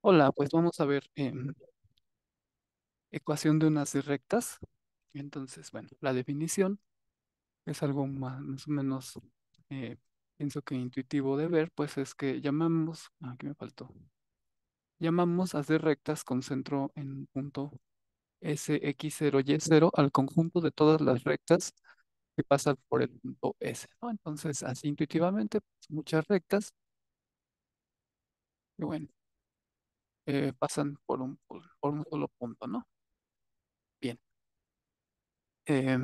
Hola, pues vamos a ver ecuación de unas rectas. Entonces, bueno, la definición es algo más o menos, eh, pienso que intuitivo de ver, pues es que llamamos, aquí me faltó, llamamos a de rectas con centro en un punto S, X, 0 Y 0 al conjunto de todas las rectas que pasan por el punto S, ¿no? Entonces, así intuitivamente, pues, muchas rectas, y bueno, pasan por un solo punto, ¿no? Bien. eh,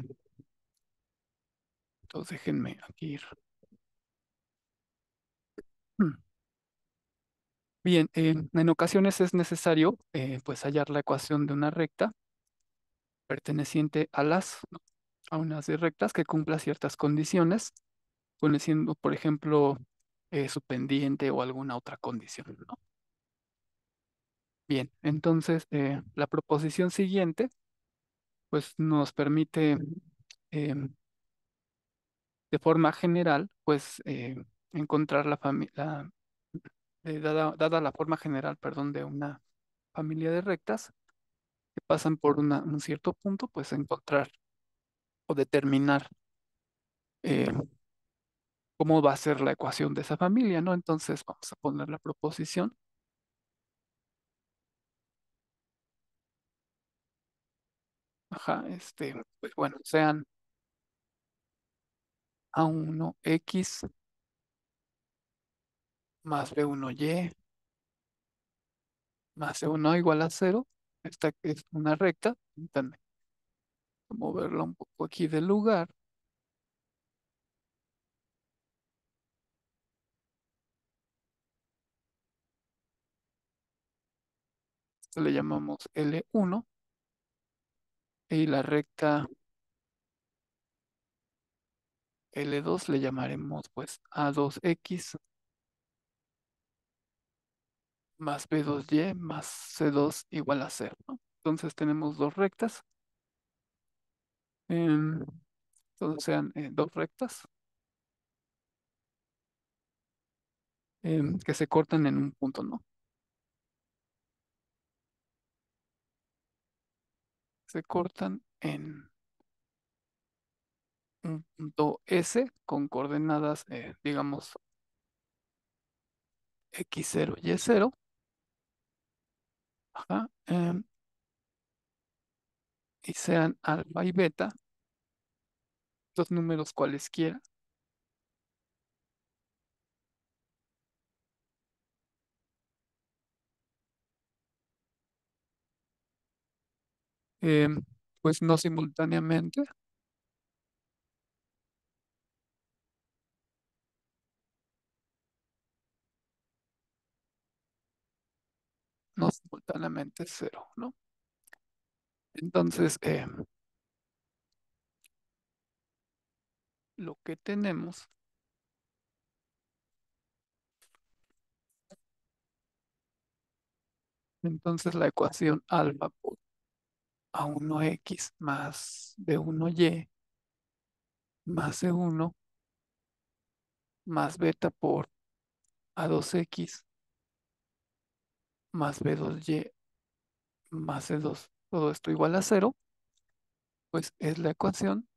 entonces déjenme aquí ir. Mm. Bien, en ocasiones es necesario pues hallar la ecuación de una recta perteneciente a ¿no? A unas de rectas que cumpla ciertas condiciones, conociendo, por ejemplo, su pendiente o alguna otra condición, ¿no? Bien, entonces la proposición siguiente pues nos permite em, de forma general pues encontrar la familia, dada la forma general, perdón, de una familia de rectas que pasan por un cierto punto, pues encontrar o determinar eh, cómo va a ser la ecuación de esa familia, ¿no? Entonces vamos a poner la proposición. Ajá, pues bueno, sean A1X más B1Y más C1 igual a cero. Esta es una recta. Permítanme moverla un poco aquí del lugar. Esto le llamamos L1 y la recta L2 le llamaremos pues A2X más B2Y más C2 igual a cero, ¿no? Entonces tenemos dos rectas, em, entonces sean dos rectas que se cortan en un punto, ¿no? Se cortan en un punto S con coordenadas, digamos, X0 Y0, ajá, y sean alfa y beta, dos números cualesquiera, em, pues no simultáneamente, no simultáneamente cero, ¿no? Entonces, lo que tenemos, entonces la ecuación alfa por A1X más B1Y más C1 más beta por A2X más B2Y más C2, todo esto igual a cero, pues es la ecuación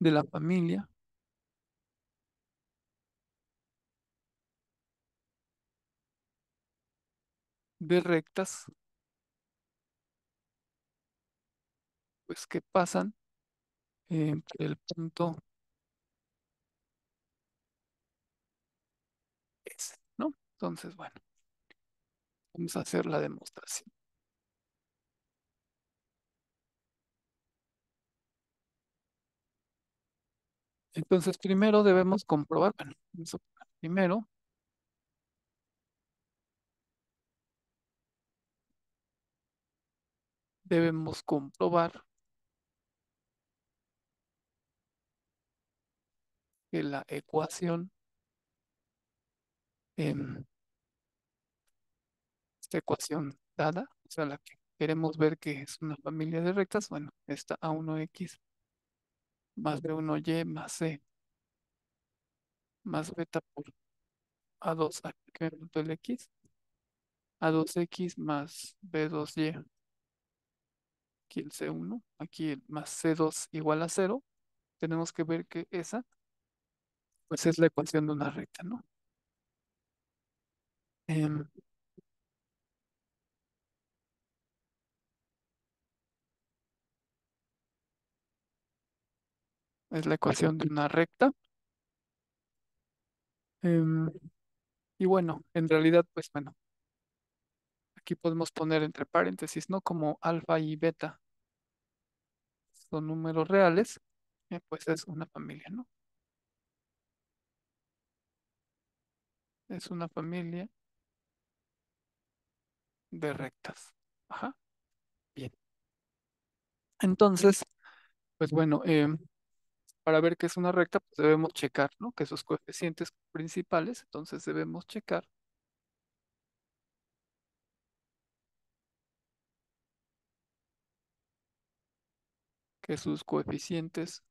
de la familia de rectas, pues que pasan entre el punto S, ¿no? Entonces, bueno, vamos a hacer la demostración. Entonces, primero debemos comprobar, bueno, primero debemos comprobar que la ecuación, em, esta ecuación dada, o sea, la que queremos ver que es una familia de rectas, bueno, esta A1X más B1Y más C más beta por A2, aquí que me faltó el X, A2X más B2Y, aquí el C1, aquí el más C2 igual a cero. Tenemos que ver que esa, pues es la ecuación de una recta, ¿no? Em, es la ecuación de una recta. Em, y bueno, en realidad, pues bueno, aquí podemos poner entre paréntesis, ¿no? Como alfa y beta son números reales, pues es una familia, ¿no? Es una familia de rectas. Ajá, bien. Entonces, pues bueno, para ver que es una recta, pues debemos checar, ¿no? Que sus coeficientes principales, entonces debemos checar que sus coeficientes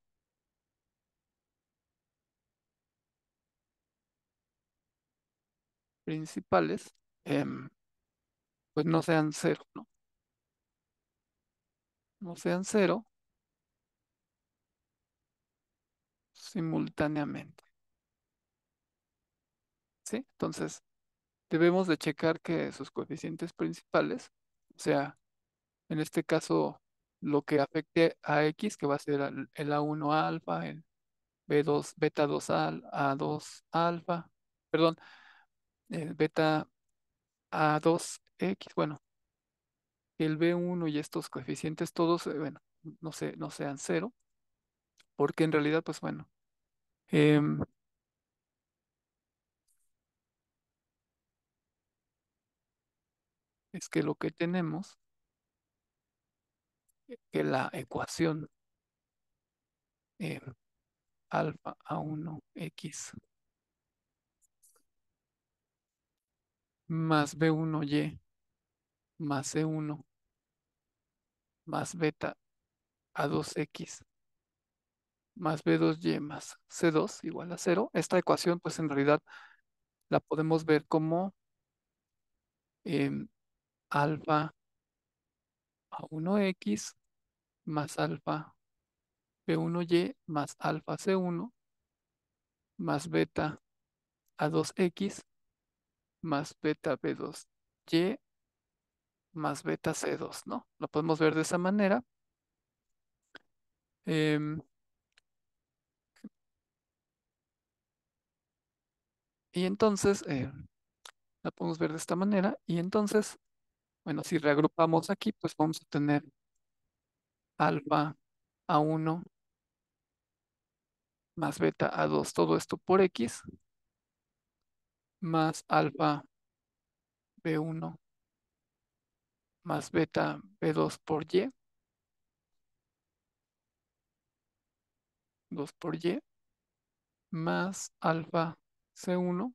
principales, pues no sean cero, ¿no? No sean cero simultáneamente, ¿sí? Entonces, debemos de checar que sus coeficientes principales, o sea, en este caso, lo que afecte a X, que va a ser el A1 alfa, el B2, beta 2 A2 alfa, perdón, el beta A2X, bueno, el B1 y estos coeficientes todos, bueno, no sean cero, porque en realidad, pues bueno, em, es que lo que tenemos, que la ecuación em, alfa A1X más B1Y más C1 más beta A2X más B2Y más C2 igual a cero. Esta ecuación, pues en realidad la podemos ver como em, alfa A1X más alfa B1Y más alfa C1 más beta A2X más beta B2Y más beta C2, ¿no? Lo podemos ver de esa manera. Em, y entonces, la podemos ver de esta manera. Y entonces, bueno, si reagrupamos aquí, pues vamos a tener alfa A1 más beta A2, todo esto por X, más alfa B1 más beta B2 por Y, 2 por Y, más alfa C1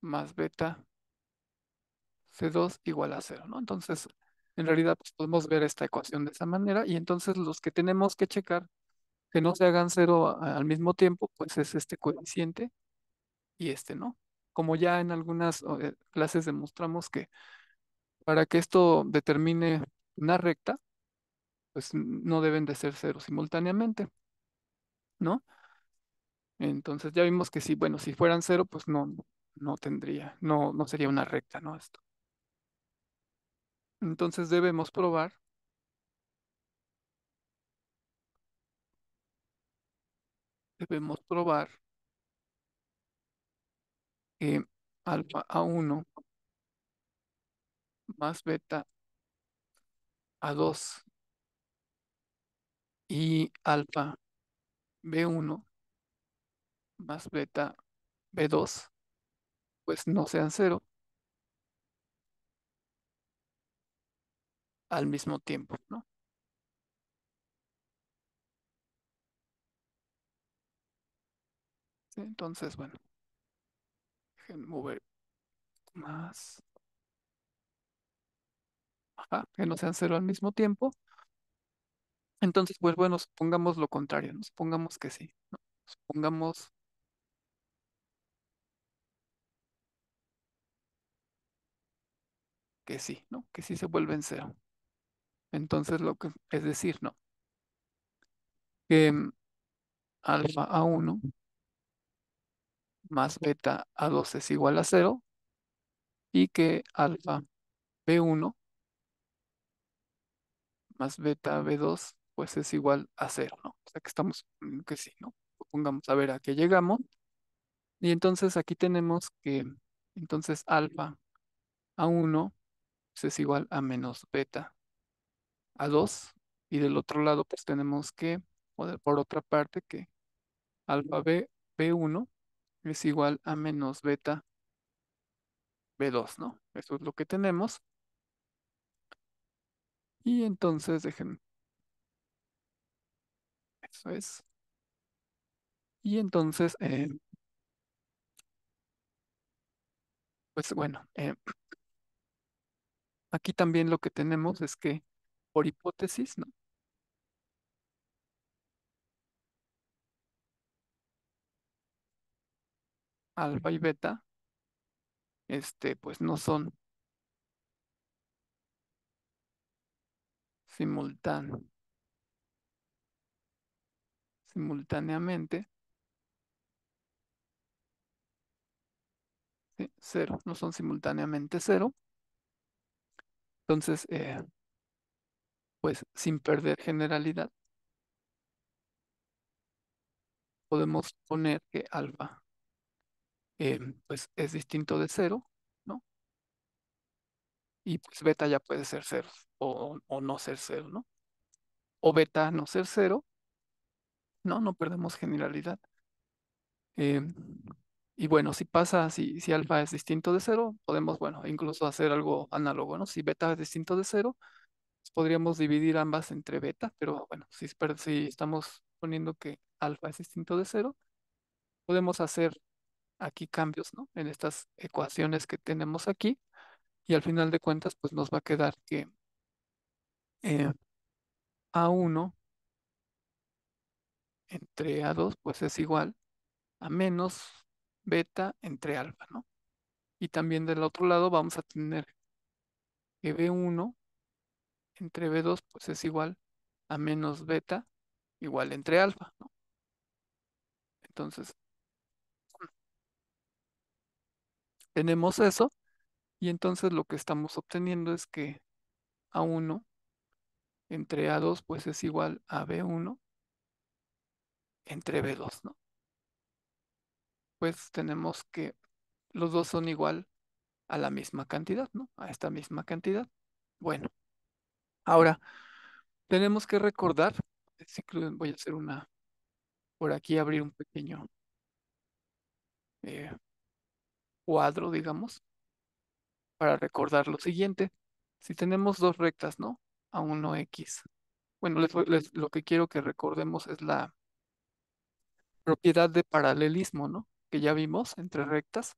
más beta C2 igual a cero, ¿no? Entonces, en realidad, pues, podemos ver esta ecuación de esa manera y entonces los que tenemos que checar que no se hagan cero al mismo tiempo, pues es este coeficiente y este, ¿no? Como ya en algunas clases demostramos que para que esto determine una recta, pues no deben de ser cero simultáneamente, ¿no? Entonces ya vimos que si, bueno, si fueran cero, pues no tendría, no sería una recta, ¿no? Esto. Entonces debemos probar que alfa A1 más beta A2 y alfa B1 más beta B2, pues no sean cero al mismo tiempo, ¿no? Sí, entonces, bueno, déjenme mover más, ajá, que no sean cero al mismo tiempo. Entonces, pues bueno, supongamos lo contrario, ¿no? Supongamos que sí, ¿no? Supongamos que sí, ¿no? Que sí se vuelven cero. Entonces, lo que es decir, ¿no? Que alfa A1 más beta A2 es igual a cero y que alfa B1 más beta B2 pues es igual a cero, ¿no? O sea que estamos, que sí, ¿no? Pongamos a ver a qué llegamos. Y entonces aquí tenemos que entonces alfa A1 pues, es igual a menos beta A2. Y del otro lado pues tenemos que, por otra parte, que alfa B1 es igual a menos beta B2, ¿no? Eso es lo que tenemos. Y entonces dejen, eso es. Y entonces, pues bueno, aquí también lo que tenemos es que por hipótesis, ¿no? Alfa y beta, pues no son simultán- simultáneamente, ¿sí? Cero, no son simultáneamente cero. Entonces, pues sin perder generalidad, podemos poner que alfa, pues es distinto de cero, ¿no? Y pues beta ya puede ser cero o no ser cero, ¿no? O beta no ser cero, no, no perdemos generalidad. Eh, y bueno, si pasa, si alfa es distinto de cero, podemos, bueno, incluso hacer algo análogo, ¿no? Si beta es distinto de cero, pues podríamos dividir ambas entre beta, pero bueno, si estamos poniendo que alfa es distinto de cero, podemos hacer aquí cambios, ¿no? En estas ecuaciones que tenemos aquí, y al final de cuentas, pues nos va a quedar que eh, A1 entre A2, pues es igual a menos beta entre alfa, ¿no? Y también del otro lado vamos a tener que B1 entre B2 pues es igual a menos beta igual entre alfa, ¿no? Entonces, tenemos eso y entonces lo que estamos obteniendo es que A1 entre A2 pues es igual a B1 entre B2, ¿no? Pues tenemos que los dos son igual a la misma cantidad, ¿no? A esta misma cantidad. Bueno, ahora tenemos que recordar, voy a hacer por aquí abrir un pequeño eh, cuadro, digamos, para recordar lo siguiente. Si tenemos dos rectas, ¿no? A uno x. Bueno, lo que quiero que recordemos es la propiedad de paralelismo, ¿no? Que ya vimos entre rectas.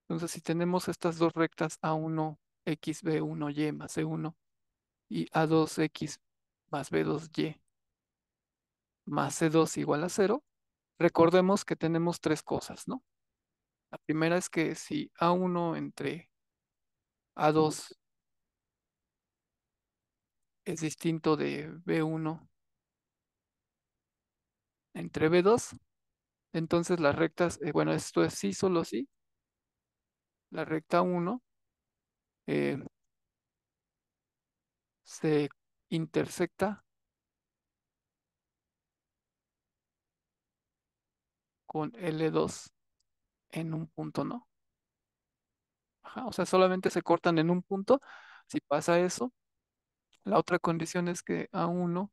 Entonces, si tenemos estas dos rectas a uno x b1y más c1 y a dos x más b2y más c2 igual a cero, recordemos que tenemos tres cosas, ¿no? La primera es que si a1 entre a2 es distinto de b1 entre b2, entonces las rectas, bueno, esto es sí, solo sí, la recta uno eh, se intersecta con L2 en un punto, ¿no? Ajá, o sea, solamente se cortan en un punto. Si pasa eso, la otra condición es que A1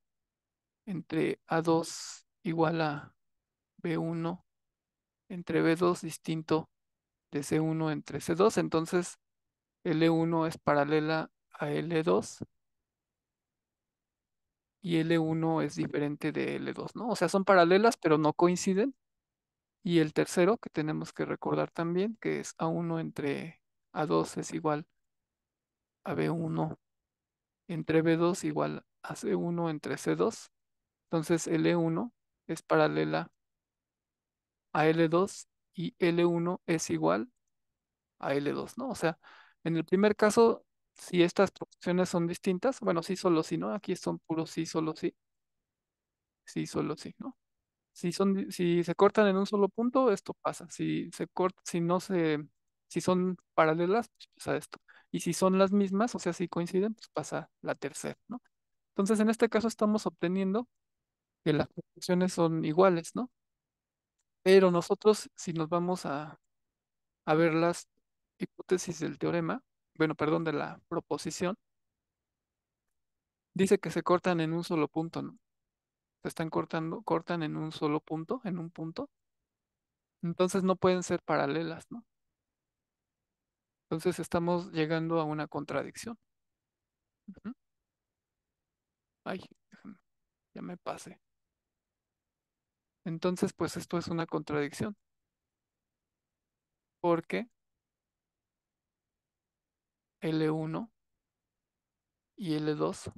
entre A2 igual a B1 entre B2 distinto de C1 entre C2, entonces L1 es paralela a L2 y L1 es diferente de L2, ¿no? O sea, son paralelas, pero no coinciden. Y el tercero que tenemos que recordar también, que es A1 entre A2 es igual a B1 entre B2 igual a C1 entre C2. Entonces L1 es paralela a L2 y L1 es igual a L2, ¿no? O sea, en el primer caso Si estas proporciones son distintas, bueno, sí, solo sí, ¿no? Aquí son puros sí, solo sí, ¿no? Si se cortan en un solo punto, esto pasa. Si no si son paralelas, pues pasa esto. Y si son las mismas, o sea, si coinciden, pues pasa la tercera, ¿no? Entonces, en este caso estamos obteniendo que las proporciones son iguales, ¿no? Pero nosotros, si nos vamos a ver las hipótesis del teorema, bueno, perdón, de la proposición, dice que se cortan en un solo punto, ¿no? Se están cortan en un solo punto, en un punto. Entonces no pueden ser paralelas, ¿no? Entonces estamos llegando a una contradicción. Ujú. Ay, déjame, ya me pasé. Entonces, pues esto es una contradicción, porque L1 y L2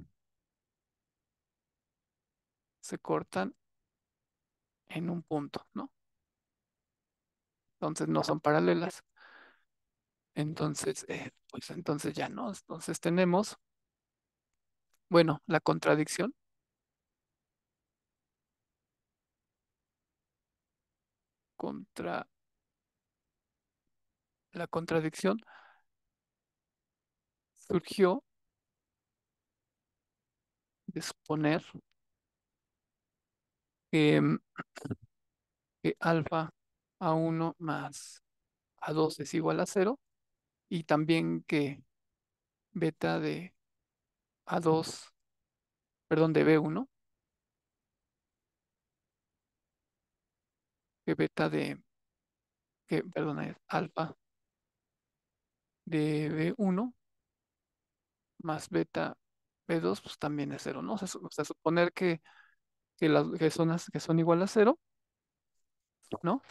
se cortan en un punto, ¿no? Entonces no son paralelas. Entonces, pues entonces ya no. Entonces tenemos, bueno, la contradicción contra la contradicción surgió de suponer que, que alfa A1 más A2 es igual a cero y también que beta de A2, perdón, de B1, que beta de, que, perdón, es alfa de B1 más beta B2, pues también es cero, ¿no? O sea, suponer que son igual a cero, ¿no?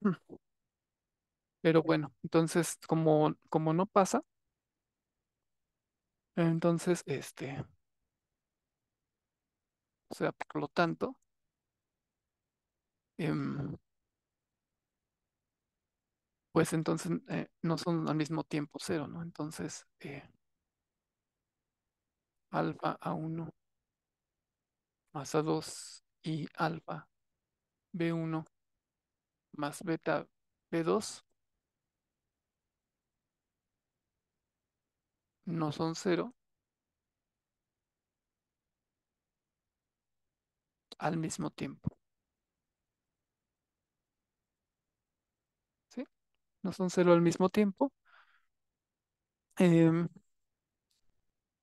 Mm. Pero bueno, entonces, como no pasa, entonces, o sea, por lo tanto, em, pues entonces no son al mismo tiempo cero, ¿no? Entonces, alfa A1 más A2 y alfa B1 más beta B2 no son cero al mismo tiempo, ¿sí? No son cero al mismo tiempo. em,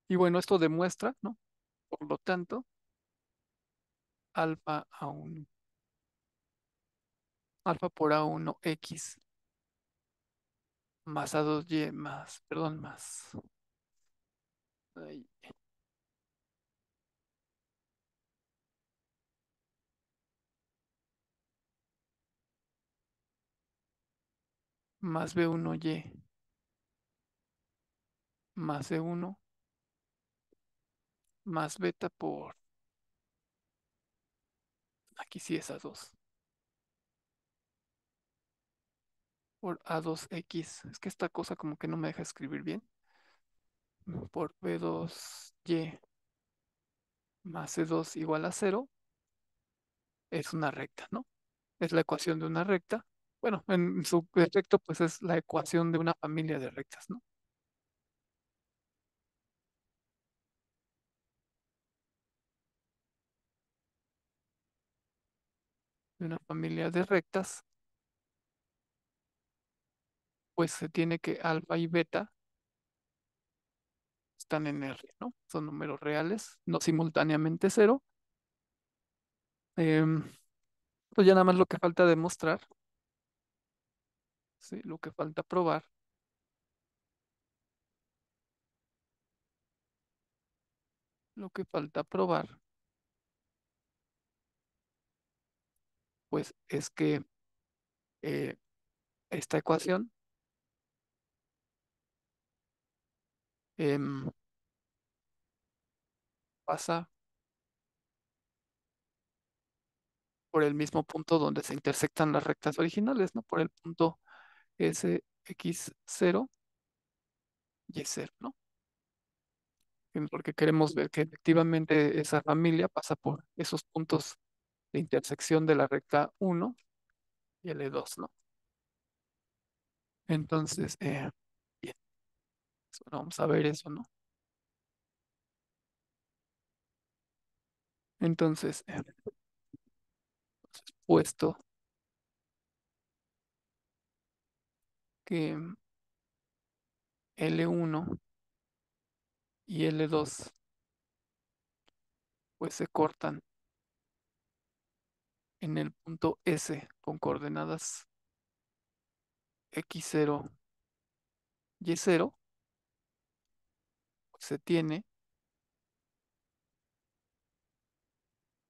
y bueno, esto demuestra, ¿no? Por lo tanto, alfa A1, alfa por A1 X más A2Y más, perdón, ay, más B1Y más C1 más beta por, aquí sí es A2, por A2X. Es que esta cosa como que no me deja escribir bien. Por B2Y más C2 igual a cero es una recta, ¿no? Es la ecuación de una recta. Bueno, en su efecto, pues es la ecuación de una familia de rectas, ¿no? De una familia de rectas, pues se tiene que alfa y beta están en R, ¿no? Son números reales, no simultáneamente cero. Em, pues ya nada más lo que falta demostrar, ¿sí? Lo que falta probar, lo que falta probar, pues es que eh, esta ecuación em, pasa por el mismo punto donde se intersectan las rectas originales, ¿no? Por el punto sx0 y cero, ¿no? Porque queremos ver que efectivamente esa familia pasa por esos puntos de intersección de la recta uno y L2, ¿no? Entonces, bien, bueno, vamos a ver eso, ¿no? Entonces, puesto que L1 y L2 pues se cortan en el punto S con coordenadas x0 y0, pues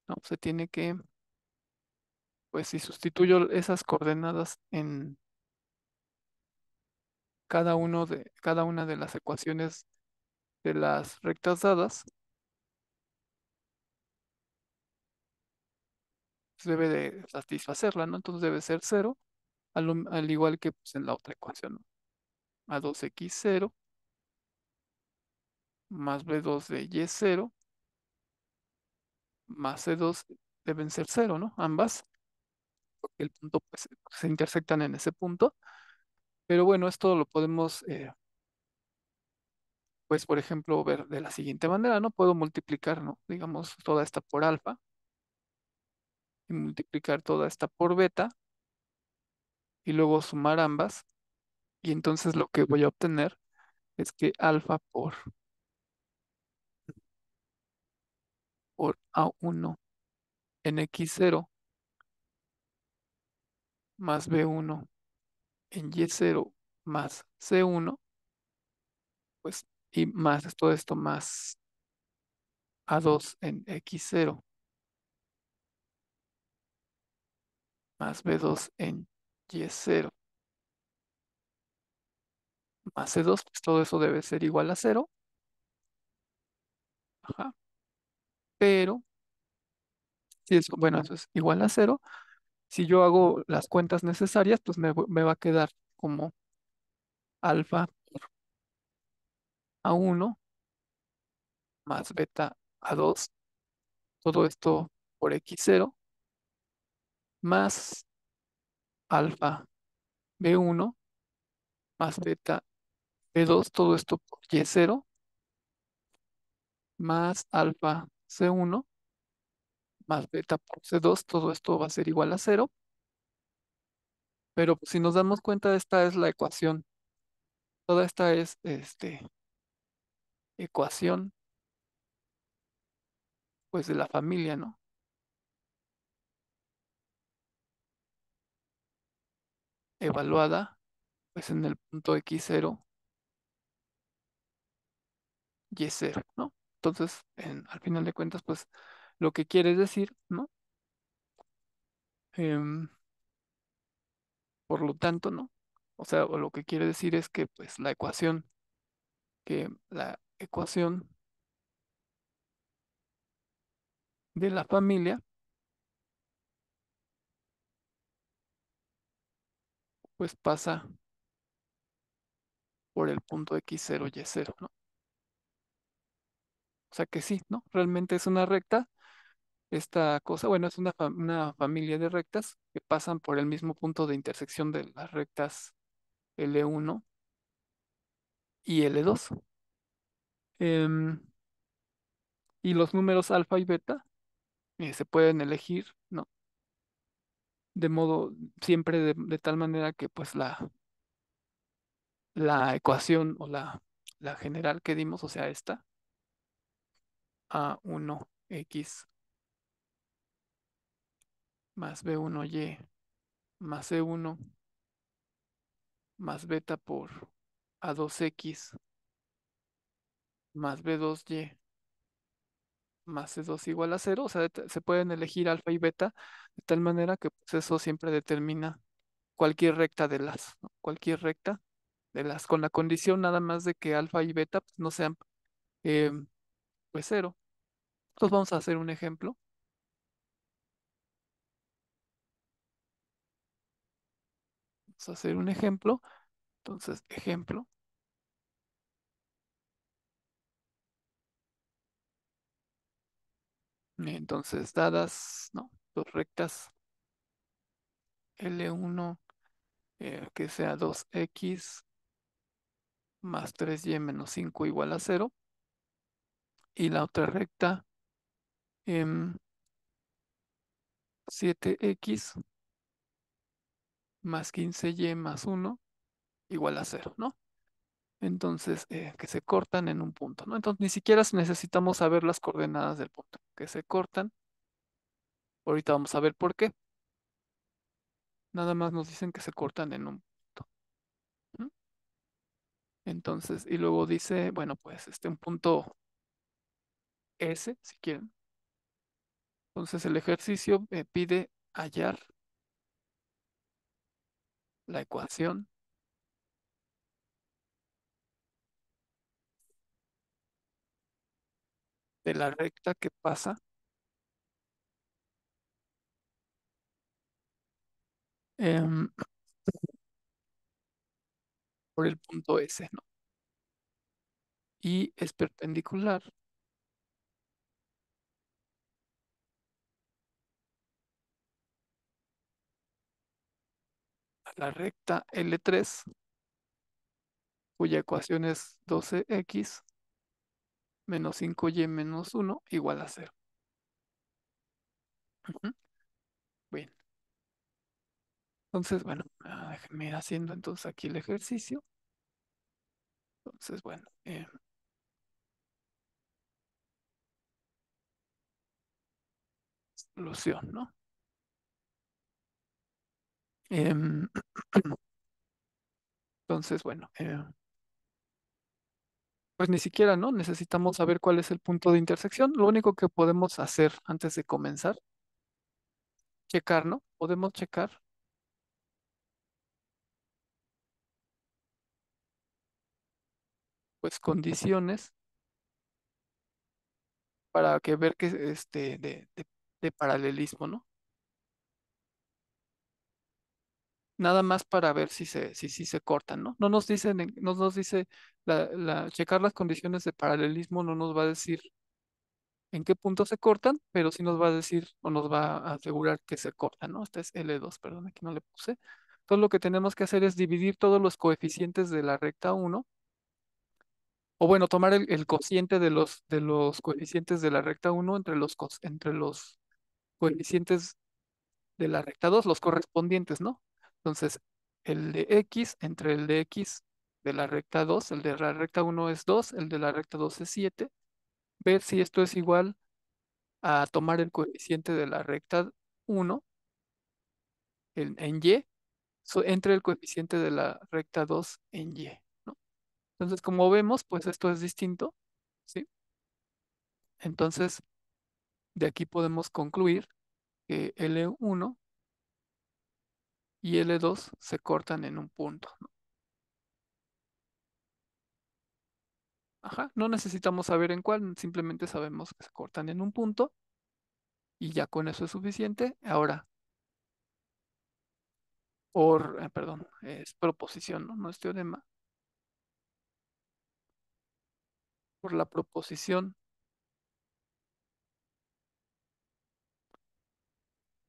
¿no? Se tiene que, pues si sustituyo esas coordenadas en cada una de las ecuaciones de las rectas dadas, pues debe de satisfacerla, ¿no? Entonces debe ser cero, al igual que pues, en la otra ecuación, ¿no? A2x0 más b2 de y0 más c2 deben ser cero, ¿no? Ambas, porque el punto pues se intersectan en ese punto. Pero bueno, esto lo podemos, pues por ejemplo, ver de la siguiente manera, ¿no? Puedo multiplicar, ¿no? Digamos, toda esta por alfa y multiplicar toda esta por beta y luego sumar ambas. Y entonces lo que voy a obtener es que alfa por A1 en X0 más B1 en Y0 más C1, pues, y más todo esto más A2 en X0 más B2 en Y0 más C2, pues todo eso debe ser igual a cero. Ajá. Pero, si es, bueno, eso es igual a cero. Si yo hago las cuentas necesarias, pues me va a quedar como alfa A1 más beta A2, todo esto por X0, más alfa B1 más beta B2, todo esto por Y0, más alfa C1 más beta por C2, todo esto va a ser igual a cero. Pero pues, si nos damos cuenta, esta es la ecuación. Toda esta es ecuación pues de la familia, ¿no? Evaluada pues en el punto X0 Y0, ¿no? Entonces, al final de cuentas, pues lo que quiere decir, ¿no? Em, por lo tanto, ¿no? O sea, o lo que quiere decir es que pues la ecuación de la familia pues pasa por el punto X0 Y0, ¿no? O sea que sí, ¿no? Realmente es una recta, esta cosa, bueno, es una familia de rectas que pasan por el mismo punto de intersección de las rectas L1 y L2. Em, y los números alfa y beta se pueden elegir, ¿no? De modo, siempre de tal manera que pues la ecuación o la general que dimos, o sea, esta, A1X más B1Y más C1 más beta por A2X más B2Y más C2 igual a cero, o sea, se pueden elegir alfa y beta de tal manera que pues, eso siempre determina cualquier recta de las, ¿no? Cualquier recta de las, con la condición nada más de que alfa y beta pues, no sean eh, pues cero. Entonces vamos a hacer un ejemplo. Vamos a hacer un ejemplo. Entonces, ejemplo. Entonces, dadas, ¿no? Dos rectas L1, que sea 2x más 3y menos 5 igual a 0. Y la otra recta, 7x más 15y más 1 igual a 0, ¿no? Entonces, que se cortan en un punto, ¿no? Entonces, ni siquiera necesitamos saber las coordenadas del punto, que se cortan. Ahorita vamos a ver por qué. Nada más nos dicen que se cortan en un punto. ¿No? Entonces, y luego dice, bueno, pues un punto S, si quieren. Entonces, el ejercicio pide hallar la ecuación de la recta que pasa em, por el punto S, ¿no? Y es perpendicular a la recta L3, cuya ecuación es 12x menos 5y menos 1 igual a 0. Ujú. Bien, entonces, bueno, déjenme ir haciendo entonces aquí el ejercicio. Entonces, bueno, solución, ¿no? Em, entonces, bueno, pues ni siquiera, ¿no? Necesitamos saber cuál es el punto de intersección. Lo único que podemos hacer antes de comenzar, checar, ¿no? Podemos checar, pues, condiciones para que ver que de paralelismo, ¿no? Nada más para ver si se cortan, ¿no? No nos dicen, no nos dice, checar las condiciones de paralelismo no nos va a decir en qué punto se cortan, pero sí nos va a decir o nos va a asegurar que se cortan, ¿no? Este es L2, perdón, aquí no le puse. Entonces lo que tenemos que hacer es dividir todos los coeficientes de la recta uno, o bueno, tomar el cociente de los coeficientes de la recta uno entre los coeficientes de la recta 2 los correspondientes, ¿no? Entonces, el de x entre el de x de la recta 2, el de la recta uno es 2, el de la recta 2 es 7. Ver si esto es igual a tomar el coeficiente de la recta uno en y, entre el coeficiente de la recta 2 en y, ¿no? Entonces, como vemos, pues esto es distinto, ¿sí? Entonces, de aquí podemos concluir que L1 y L2 se cortan en un punto, ¿no? Ajá, no necesitamos saber en cuál, simplemente sabemos que se cortan en un punto y ya con eso es suficiente. Ahora, perdón, es proposición, ¿no? No es teorema. Por la proposición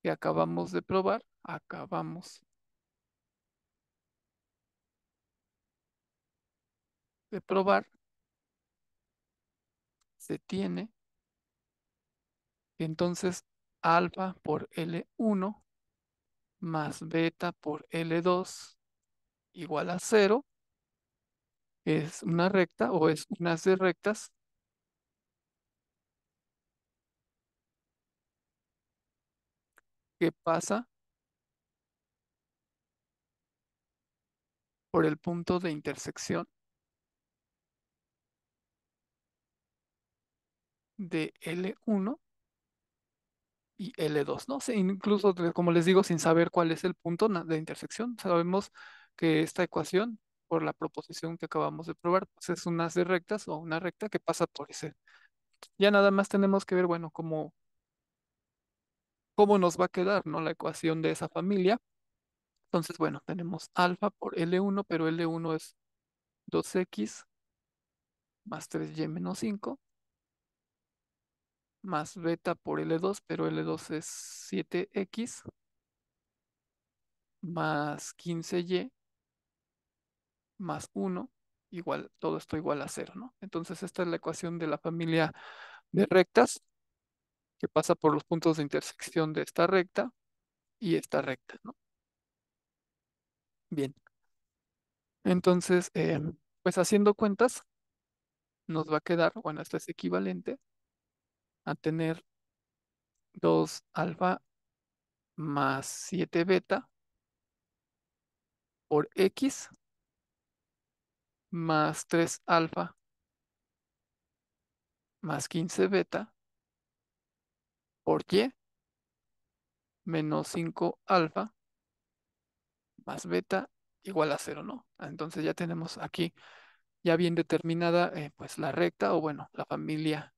que acabamos de probar, se tiene que entonces alfa por L1 más beta por L2 igual a 0 es una recta o es unas de rectas que pasa por el punto de intersección de L1 y L2, ¿no? Sí, incluso, como les digo, sin saber cuál es el punto de intersección, sabemos que esta ecuación, por la proposición que acabamos de probar, pues es una de rectas o una recta que pasa por ese. Ya nada más tenemos que ver, bueno, cómo nos va a quedar, ¿no? La ecuación de esa familia. Entonces, bueno, tenemos alfa por L1, pero L1 es 2x más 3y menos 5 más beta por L2, pero L2 es 7X más 15Y más 1 igual, todo esto igual a cero, ¿no? Entonces esta es la ecuación de la familia de rectas que pasa por los puntos de intersección de esta recta y esta recta, ¿no? Bien, entonces, pues haciendo cuentas, nos va a quedar, bueno, esto es equivalente a tener 2 alfa más 7 beta por X más 3 alfa más 15 beta por Y menos 5 alfa más beta igual a cero, ¿no? Entonces ya tenemos aquí ya bien determinada pues la recta o bueno, la familia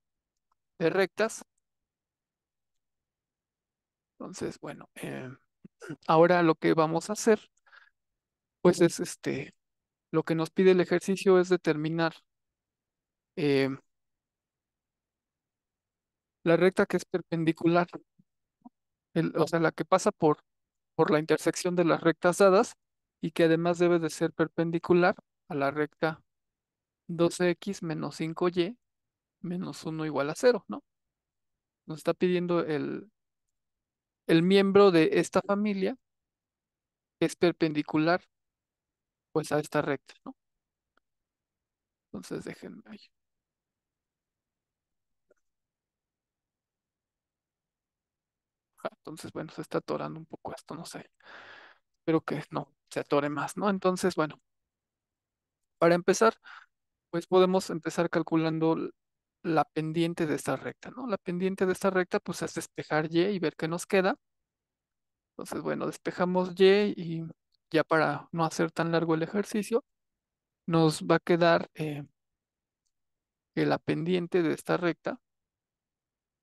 de rectas. Entonces, bueno, ahora lo que vamos a hacer pues es lo que nos pide el ejercicio es determinar eh, la recta que es perpendicular, o sea, la que pasa por la intersección de las rectas dadas y que además debe de ser perpendicular a la recta 12X menos 5Y menos 1 igual a cero, ¿no? Nos está pidiendo el miembro de esta familia que es perpendicular pues a esta recta, ¿no? Entonces déjenme ahí. Ajá, entonces, bueno, se está atorando un poco esto, no sé. Espero que no se atore más, ¿no? Entonces, bueno, para empezar, pues podemos empezar calculando la pendiente de esta recta, ¿no? La pendiente de esta recta, pues es despejar Y y ver qué nos queda. Entonces, bueno, despejamos Y y ya para no hacer tan largo el ejercicio, nos va a quedar que la pendiente de esta recta,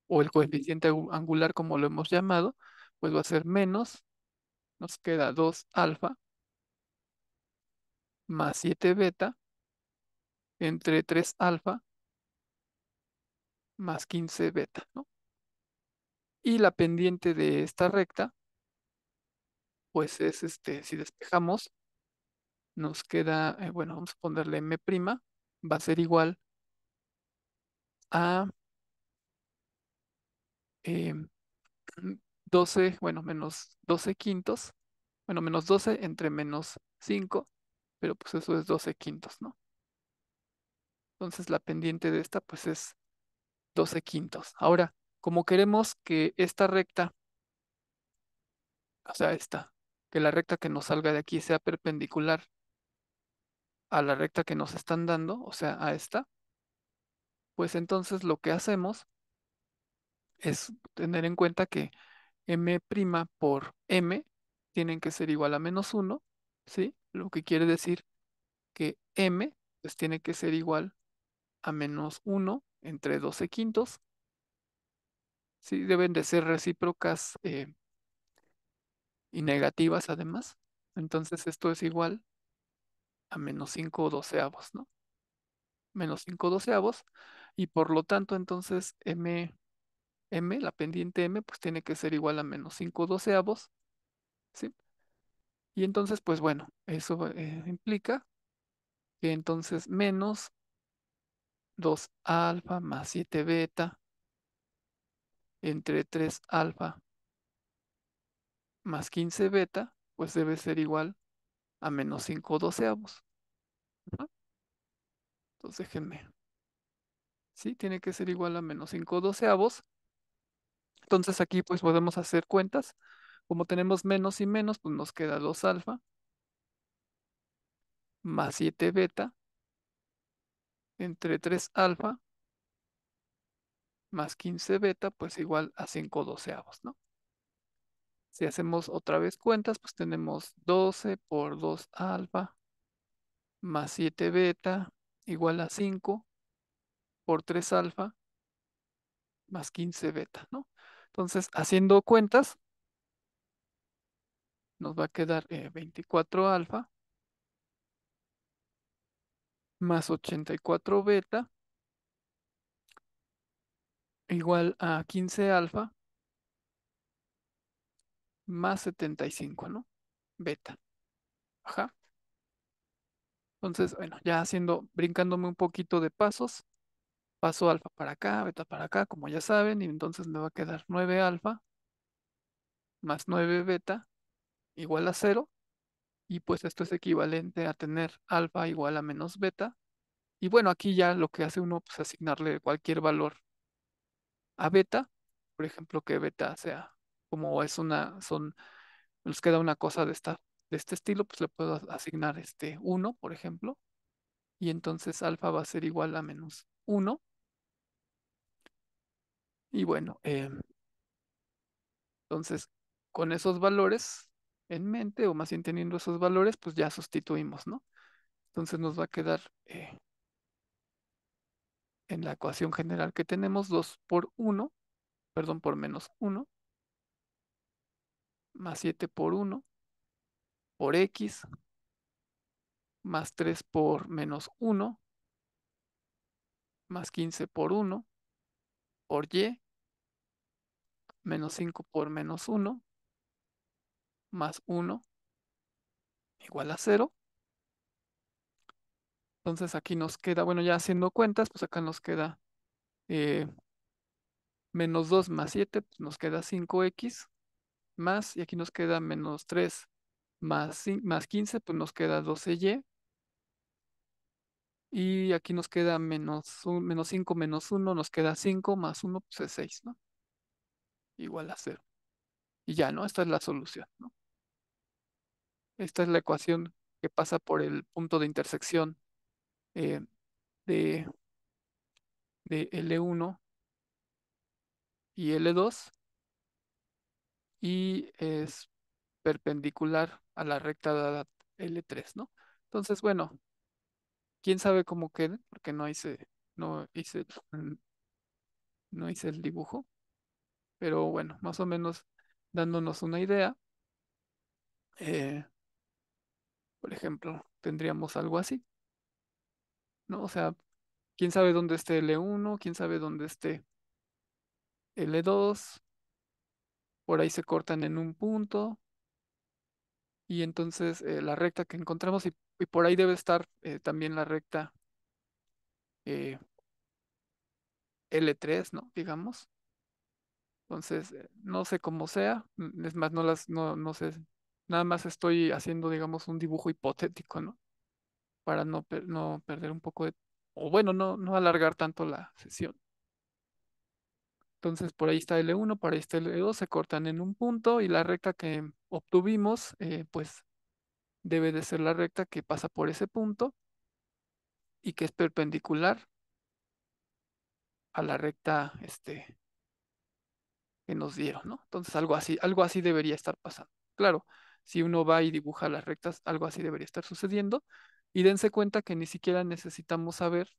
o el coeficiente angular como lo hemos llamado, pues va a ser menos, nos queda 2 alfa más 7 beta entre 3 alfa más 15 beta, ¿no? Y la pendiente de esta recta, pues es si despejamos, nos queda, bueno, vamos a ponerle m', va a ser igual a eh, 12, bueno, menos 12 quintos, bueno, menos 12 entre menos 5, pero pues eso es 12 quintos, ¿no? Entonces la pendiente de esta, pues es 12 quintos. Ahora, como queremos que esta recta, o sea, esta, que la recta que nos salga de aquí sea perpendicular a la recta que nos están dando, o sea, a esta, pues entonces lo que hacemos es tener en cuenta que m' por m tienen que ser igual a menos uno, ¿sí? Lo que quiere decir que m pues tiene que ser igual a menos uno entre 12 quintos, ¿sí? Deben de ser recíprocas y negativas además. Entonces esto es igual a menos 5 doceavos, ¿no? Menos 5 doceavos. Y por lo tanto, entonces la pendiente m, pues tiene que ser igual a menos 5 doceavos, ¿sí? Y entonces, pues bueno, eso implica que entonces menos 2 alfa más 7 beta entre 3 alfa más 15 beta, pues debe ser igual a menos 5 doceavos, ¿no? Entonces déjenme, ¿sí? Tiene que ser igual a menos 5 doceavos. Entonces aquí pues podemos hacer cuentas. Como tenemos menos y menos, pues nos queda 2 alfa más 7 beta entre 3 alfa más 15 beta, pues igual a 5 doceavos, ¿no? Si hacemos otra vez cuentas, pues tenemos 12 por 2 alfa más 7 beta igual a 5 por 3 alfa más 15 beta, ¿no? Entonces, haciendo cuentas, nos va a quedar 24 alfa más 84 beta igual a 15 alfa más 75, ¿no? Beta. Ajá. Entonces, bueno, ya haciendo, brincándome un poquito de pasos, paso alfa para acá, beta para acá, como ya saben, y entonces me va a quedar 9 alfa más 9 beta igual a cero, y pues esto es equivalente a tener alfa igual a menos beta. Y bueno, aquí ya lo que hace uno, pues asignarle cualquier valor a beta, por ejemplo, que beta sea, como es una, nos queda una cosa de este estilo, pues le puedo asignar este uno, por ejemplo, y entonces alfa va a ser igual a menos uno. Y bueno, entonces con esos valores en mente, o más bien teniendo esos valores, pues ya sustituimos, ¿no? Entonces nos va a quedar en la ecuación general que tenemos 2 por uno, perdón, por menos uno, más 7 por uno, por x, más 3 por menos uno, más 15 por uno, por y, menos 5 por menos uno, más uno igual a cero. Entonces aquí nos queda, bueno, ya haciendo cuentas, pues acá nos queda eh, menos 2 más 7, pues nos queda 5x, más, y aquí nos queda menos 3 más 15, pues nos queda 12y, y aquí nos queda menos 5 menos uno, nos queda 5 más uno, pues es 6, ¿no? Igual a cero. Y ya, ¿no? Esta es la solución, ¿no? Esta es la ecuación que pasa por el punto de intersección eh, de, de L1 y L2, y es perpendicular a la recta dada L3, ¿no? Entonces, bueno, quién sabe cómo quede, porque no hice, no hice el dibujo, pero bueno, más o menos dándonos una idea, eh, por ejemplo, tendríamos algo así, ¿no? O sea, quién sabe dónde esté L1, quién sabe dónde esté L2, por ahí se cortan en un punto, y entonces la recta que encontramos, y por ahí debe estar también la recta eh, L3, ¿no? Digamos. Entonces, no sé cómo sea, es más, no sé, nada más estoy haciendo, digamos, un dibujo hipotético, ¿no? Para no perder un poco de, o bueno, no alargar tanto la sesión. Entonces, por ahí está L1, por ahí está L2, se cortan en un punto, y la recta que obtuvimos, pues debe de ser la recta que pasa por ese punto y que es perpendicular a la recta, que nos dieron, ¿no? Entonces, algo así debería estar pasando. Claro, si uno va y dibuja las rectas, algo así debería estar sucediendo. Y dense cuenta que ni siquiera necesitamos saber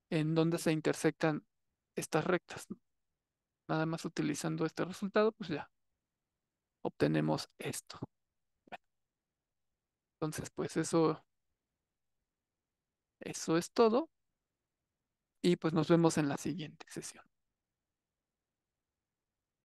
en dónde se intersectan estas rectas, ¿no? Nada más utilizando este resultado, pues ya obtenemos esto. Entonces, pues eso es todo, y pues nos vemos en la siguiente sesión.